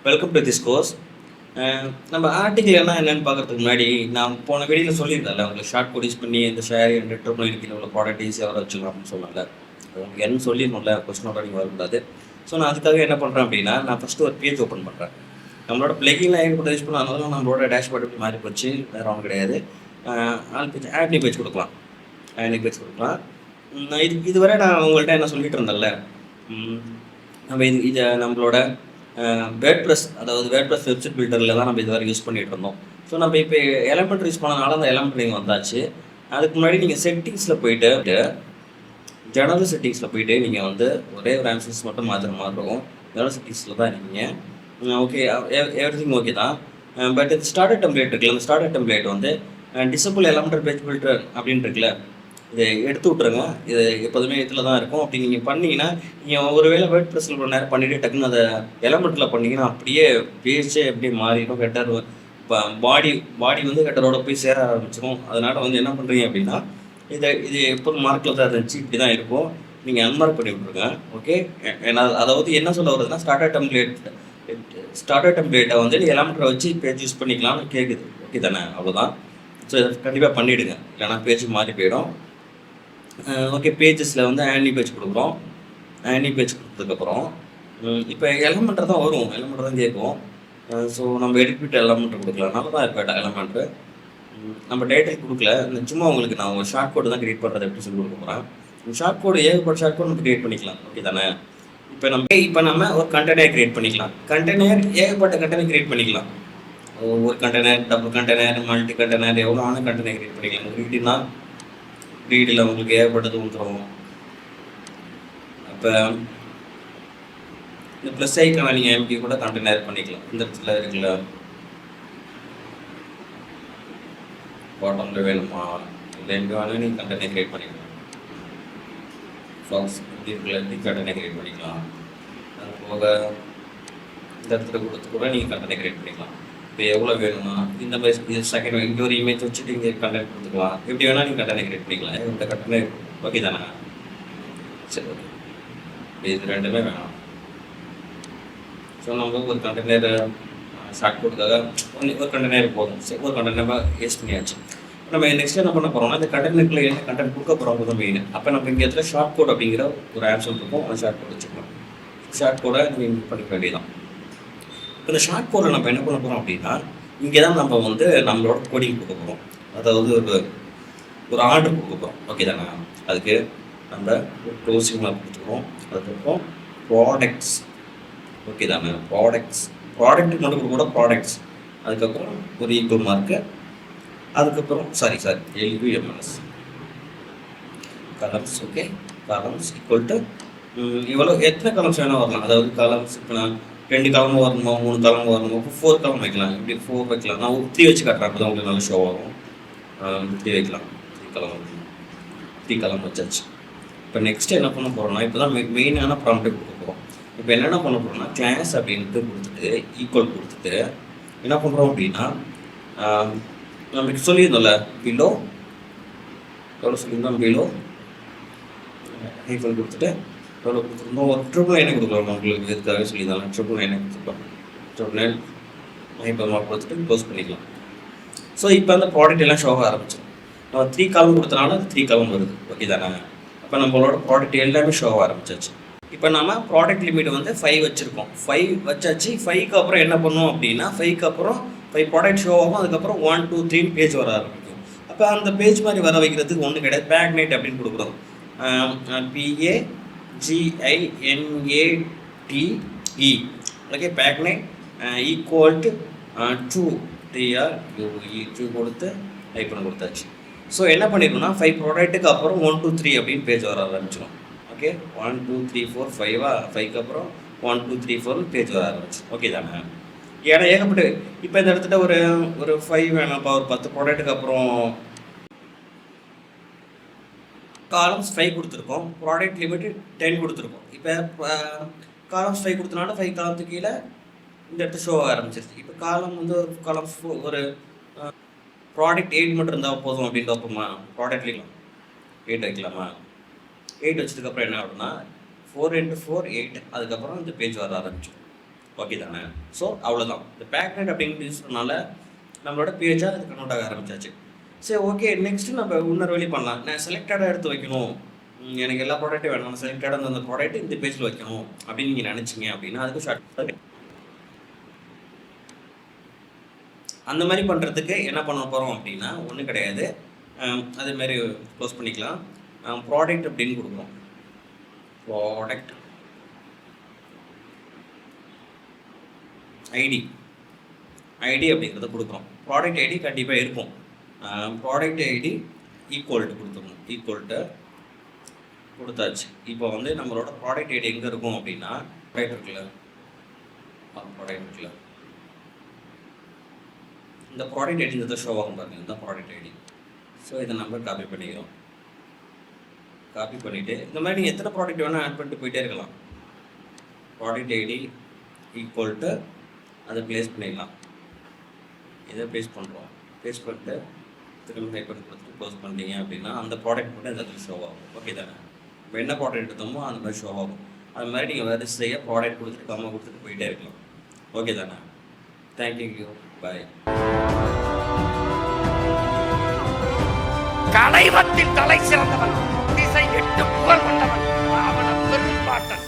Welcome to this course. நம்ம article என்னென்னு பார்க்கறதுக்கு முன்னாடி நான் போன வீடியோவில் சொல்லியிருந்தேன்ல, உங்களுக்கு ஷார்ட் கோட் யூஸ் பண்ணி இந்த ஷேர் என்டர்பிரைஸ் கீழே உள்ள ப்ராடக்ட் ஈஸியாக வர வச்சுக்கலாம் அப்படின்னு சொன்னால, அது உங்களுக்கு என்ன சொல்லிடணும்ல, கொஸ்டினோட நீங்கள் வரக்கூடாது. ஸோ நான் அதுக்காக என்ன பண்ணுறேன் அப்படின்னா, நான் ஃபஸ்ட்டு ஒரு பேஜ் ஓப்பன் பண்ணுறேன். நம்மளோட பிளகின்லாம் ஏகப்பட்ட யூஸ் பண்ணாலும் நம்மளோட டேஷ்போர்ட் எப்படி மாறி போச்சு, வேறு ஒன்றும் கிடையாது. All page add new page கொடுக்கலாம். ஆட் நியூ பேஜ் கொடுக்கலாம். இதுவரை நான் உங்கள்கிட்ட என்ன சொல்லிட்டு இருந்தேன்ல, நம்ம இதை நம்மளோட வேர்ட்ப்ரெஸ், அதாவது வேர்ட்ப்ரெஸ் வெப்சைட் பில்டரில் தான் நம்ம இது வரை யூஸ் பண்ணிகிட்டு இருந்தோம். ஸோ நம்ம இப்போ எலமெண்ட் யூஸ் பண்ணனால அந்த எலமெண்ட் வந்தாச்சு. அதுக்கு முன்னாடி நீங்கள் செட்டிங்ஸில் போயிட்டு ஜெனரல் செட்டிங்ஸில் போயிட்டு நீங்கள் வந்து ஒரே ஒரு ஆன்சர்ஸ் மட்டும் மாற்றுற மாதிரி இருக்கும். ஜெனரல் செட்டிங்ஸில் தான் இருக்கீங்க. ஓகே, எவ்ரி திங் ஓகே தான். பட் இது ஸ்டார்டர் டெம்ப்ளேட் இருக்குல்ல, அந்த ஸ்டார்டர் டெம்ப்ளேட் வந்து டிசபிள் எலமெண்டல் பேஜ் பில்டர் அப்படின்னு இருக்குல்ல, இதை எடுத்து விட்ருங்க. இது எப்போதுமே இதில் தான் இருக்கும். அப்படி நீங்கள் பண்ணிங்கன்னா, நீங்கள் ஒருவேளை வேர்ட் ப்ரெஸ்ஸில் ஒரு நேரம் பண்ணிவிட்டு டக்குன்னு அதை எலமெண்ட்டில் பண்ணிங்கன்னா அப்படியே பேஜே எப்படி மாறிடும். ஹெட்டர் இப்போ பாடி வந்து ஹெட்டரோட போய் சேர ஆரம்பிச்சிடும். அதனால் வந்து என்ன பண்ணுறீங்க அப்படின்னா, இது எப்போதும் மார்க்கில் தான் இருந்துச்சு, இப்படி தான் இருக்கும். நீங்கள் அன்மார்க் பண்ணி விட்ருங்க. ஓகே, ஏன்னா அதாவது என்ன சொல்ல வருதுன்னா, ஸ்டார்டர் டெம்ப்ளேட்டை வந்து எலமெண்ட்டை வச்சு பேஜ் யூஸ் பண்ணிக்கலாம்னு கேட்குது. ஓகே தானே, அவ்வளோதான். ஸோ இதை கண்டிப்பாக பண்ணிவிடுங்க, இல்லைனா பேஜ் மாறி போயிடும். ஓகே, பேஜஸில் வந்து ஆன்டி பேஜ் கொடுக்குறோம். ஆன்டி பேஜ் கொடுத்ததுக்கப்புறம் இப்போ எலமெண்ட்டை தான் வரும், எலமெண்ட்டை தான் கேட்கும். ஸோ நம்ம எடிட் எலமெண்ட்டை கொடுக்கலாம். நல்லா தான் இருக்கும் எலமெண்ட்டு. நம்ம டைட்டில் கொடுக்கல, சும்மா உங்களுக்கு நான் ஒரு ஷார்ட் கோடு தான் கிரியேட் பண்ணுறது எப்படி சொல்லி கொடுக்க போகிறேன். ஷார்ட் கோடு ஏகப்பட்ட ஷார்ட் கோடு நம்ம கிரியேட் பண்ணிக்கலாம். ஓகே தானே. இப்போ நம்ம ஒரு கண்டெய்னர் கிரியேட் பண்ணிக்கலாம். கண்டெய்னர் ஏகப்பட்ட கண்டெய்னர் கிரியேட் பண்ணிக்கலாம். ஒரு container, double container, multi container, எவ்வளோ ஆனால் கண்டெய்னர் கிரியேட் பண்ணிக்கலாம். ரீடினா ரீடில் உங்களுக்கு ஏகப்பட்டது வந்துடும். அப்போ இந்த ப்ளஸ் ஐக்கான நீங்கள் எம்பி கூட கண்டெய்னர் பண்ணிக்கலாம். இந்த இடத்துல இருக்குல்ல, பாட்டமில் வேணுமா இல்லை எங்கே வேணாலும் நீங்கள் கண்டெய்னர் கிரியேட் பண்ணிக்கலாம். ஃபாக்ஸ் இப்படி இருக்குல்ல, இப்படி கண்டெய்னர் கிரியேட் பண்ணிக்கலாம். அது போக இந்த இடத்துல கொடுத்து கூட நீங்கள் கண்டெய்னர் கிரியேட் பண்ணிக்கலாம். இப்போ எவ்வளோ வேணும்னா இந்த மாதிரி செகண்ட் இங்கே ஒரு இமேஜ் வச்சுட்டு இங்கே கண்டென்ட் கொடுத்துக்கலாம். எப்படி வேணால் நீங்கள் கண்டென்ட் கிரியேட் பண்ணிக்கலாம். இந்த கண்டென்ட் ஓகே தானே. சரி, ஓகே, இது ரெண்டுமே வேணாம். ஸோ நம்ம ஒரு கண்டெய்னர் ஷார்ட் கோடுக்காக ஒரு கண்டெய்னர் போதும். சரி, ஒரு கண்டெய்னர் யூஸ் பண்ணியாச்சு. நம்ம நெக்ஸ்ட் என்ன பண்ண போகிறோம்னா, இந்த கண்டெய்னருக்குள்ள என்ன கண்டென்ட் கொடுக்க போகிறோம் தான் மெயின். அப்போ நம்ம இங்கே இடத்துல ஷார்ட் கோட் அப்படிங்கிற ஒரு ஆப்ஷன் இருக்கும். அந்த ஷார்ட் கோட் வச்சுக்கலாம். ஷார்ட் கோடை நீங்கள் பண்ணிக்க வேண்டியதான். இந்த ஷார்ட் கோடில் நம்ம என்ன பண்ண போகிறோம் அப்படின்னா, இங்கே தான் நம்ம வந்து நம்மளோட கோடிங் கொடுக்க போகிறோம். அதாவது ஒரு ஆர்டர் கொடுக்க போகிறோம். ஓகே தானே. அதுக்கு நம்ம ஒரு க்ளோசிங்லாம் கொடுத்துருவோம். அதுக்கப்புறம் ப்ராடக்ட்ஸ். ஓகே தானே. ப்ராடக்ட்டுக்கு மட்டும் கூட ப்ராடக்ட்ஸ். அதுக்கப்புறம் ஒரு ஈக்குவல் மார்க்கு. அதுக்கப்புறம் எல்யூஎம்எஸ் columns. Okay, columns equal to இவ்வளோ எத்தனை கலம்ஸ் வேணால் வரலாம். அதாவது கலம்ஸ் இப்போ நான் 2 காலம் வரணுமா, 3 காலம் வரணுமா, இப்போ 4 காலம் வைக்கலாம். இப்படி 4 வைக்கலாம். நான் 3 வச்சு காட்டுறேன், அப்போ தான் உங்களுக்கு நல்ல ஷோ ஆகும். 3 வைக்கலாம். 3 காலம் வச்சாச்சு. இப்போ நெக்ஸ்ட்டு என்ன பண்ண போகிறோம்னா, இப்போ தான் மெயினான ப்ராம்ப்டே கொடுக்க போகிறோம். இப்போ என்னென்ன பண்ண போகிறோம்னா, கிளாஸ் அப்படின்ட்டு கொடுத்துட்டு ஈக்குவல் கொடுத்துட்டு என்ன பண்ணுறோம் அப்படின்னா, நமக்கு சொல்லியிருந்தோம்ல பிலோ எவ்வளோ சொல்லியிருந்தோம், பிலோ ஈக்குவல் கொடுத்துட்டு எவ்வளோ கொடுத்துருந்தோம், ஒரு ட்ரிபிள் லைனை கொடுக்கலாம். உங்களுக்கு இதுக்காக சொல்லியிருந்தாலும் ட்ரிபிள் லைனை கொடுத்துருக்கோம். ட்ரிபிள் லைன் இப்போ கொடுத்துட்டு க்ளோஸ் பண்ணிக்கலாம். ஸோ இப்போ அந்த ப்ராடக்ட் எல்லாம் ஷோ ஆக ஆரம்பிச்சிடும். நம்ம 3 காலம் கொடுத்தனால அது 3 காலம் வருது. ஓகே தானே. அப்போ நம்மளோட ப்ராடக்ட் எல்லாமே ஷோ ஆக ஆரம்பிச்சாச்சு. இப்போ நம்ம ப்ராடக்ட் லிமிட் வந்து 5 வச்சுருக்கோம். 5 வச்சாச்சு. 5க்கு அப்புறம் என்ன பண்ணுவோம் அப்படின்னா, 5க்கு அப்புறம் 5 ப்ராடக்ட் ஷோ ஆகும். அதுக்கப்புறம் 1 2 3 பேஜ் வர ஆரம்பிக்கும். அப்போ அந்த பேஜ் மாதிரி வர வைக்கிறதுக்கு ஒன்றும் கிடையாது. பேக்னைட் அப்படின்னு கொடுக்குறோம். PAGNATE. Okay, paginate equal to 2 TRUE கொடுத்து டைப் பண்ண கொடுத்தாச்சு. ஸோ என்ன பண்ணிடணும்னா, 5 ப்ராடக்ட்டுக்கு அப்புறம் 1 2 3 அப்படின்னு பேஜ் வர ஆரம்பிச்சிடும். ஓகே, 1 2 3 4 5 5க்கு அப்புறம் 1 2 3 4 பேஜ் வர ஆரம்பிச்சு. ஓகே தானே. ஏன்னா ஏகப்பட்டு இப்போ இந்த இடத்துல ஒரு 5 வேணாம்ப்பா, ஒரு 10 ப்ராடக்ட்டுக்கு அப்புறம் காலம்ஸ் 5 கொடுத்துருக்கோம். ப்ராடக்ட் லிமிட் 10 கொடுத்துருக்கோம். இப்போ காலம்ஸ் 5 கொடுத்தனால 5 காலத்துக்கு கீழே இந்த இடத்துல ஷோ ஆரம்பிச்சிருச்சு. இப்போ காலம் வந்து ஒரு காலம்ஸ் ஒரு ப்ராடக்ட் 8 மட்டும் இருந்தால் போதும் அப்படின்னு வைப்போமா. ப்ராடக்ட் வைக்கலாம் 8 வைக்கலாமா. 8 வச்சதுக்கப்புறம் என்ன ஆகுதுன்னா 4 × 4 8. அதுக்கப்புறம் இந்த பேஜ் வர ஆரம்பிச்சிடும். ஓகே தானே? ஸோ அவ்வளோதான். இந்த பேக்னெட் அப்படின்னு யூஸ் பண்ணனால நம்மளோட பேஜாக அது கன்வெர்ட் ஆக ஆரம்பிச்சாச்சு. சரி, ஓகே, நெக்ஸ்ட்டு நம்ம இன்னொரு வழி பண்ணலாம். நான் செலக்டடாக எடுத்து வைக்கணும், எனக்கு எல்லா ப்ராடக்ட்டும் வேணும், நான் செலக்டடாக அந்த ப்ராடக்ட் இந்த பேஜில் வைக்கணும் அப்படின்னு நீங்கள் நினச்சிங்க அப்படின்னா அதுக்கு ஷார்ட் அந்த மாதிரி பண்ணுறதுக்கு என்ன பண்ண போகிறோம் அப்படின்னா ஒன்றும் கிடையாது. அதேமாரி க்ளோஸ் பண்ணிக்கலாம். ப்ராடக்ட் அப்படின்னு கொடுக்குறோம். ப்ராடக்ட் ஐடி அப்படிங்கிறத கொடுக்குறோம். ப்ராடக்ட் ஐடி கண்டிப்பாக இருக்கும். ப்ராடக்ட் ஐடி ஈக்குவல்ட்டு கொடுத்துக்கணும். ஈக்குவல்ட்டு கொடுத்தாச்சு. இப்போ வந்து நம்மளோட ப்ராடக்ட் ஐடி எங்கே இருக்கும் அப்படின்னா ப்ராடக்ட் இருக்குல்ல, இந்த ப்ராடக்ட் ஐடிங்கிறத ஷோ ஆகும் பாருங்கள், இந்த ப்ராடக்ட் ஐடி. ஸோ இதை நம்ம காப்பி பண்ணிக்கிறோம். காப்பி பண்ணிவிட்டு இந்த மாதிரி நீங்கள் எத்தனை ப்ராடக்ட் வேணால் ஆட் பண்ணிட்டு போயிட்டே இருக்கலாம். ப்ராடக்ட் ஐடி ஈக்குவல்ட்டு அதை ப்ளேஸ் பண்ணிடலாம். இதை ப்ளேஸ் பண்ணுறோம். ப்ளேஸ் பண்ணிட்டு திரும்ப டைப் பண்ணி கொடுத்துட்டு க்ளோஸ் பண்ணிட்டீங்க அப்படின்னா அந்த ப்ராடக்ட் மட்டும் இந்த இடத்துல ஷோ ஆகும். ஓகே தானே? இப்போ என்ன ப்ராடக்ட் எடுத்தோமோ அந்த மாதிரி ஷோ ஆகும். அது மாதிரி நீங்கள் வரிசையாக ப்ராடக்ட் கொடுத்துட்டு கம்மா கொடுத்துட்டு போயிட்டே இருக்கலாம். ஓகே தானே? தேங்க்யூ, பாய். கலைவத்தில் தலை சிறந்தவன், திசை எட்டு புகழ் கொண்டவன், ராவண பெரும்பாட்டன்.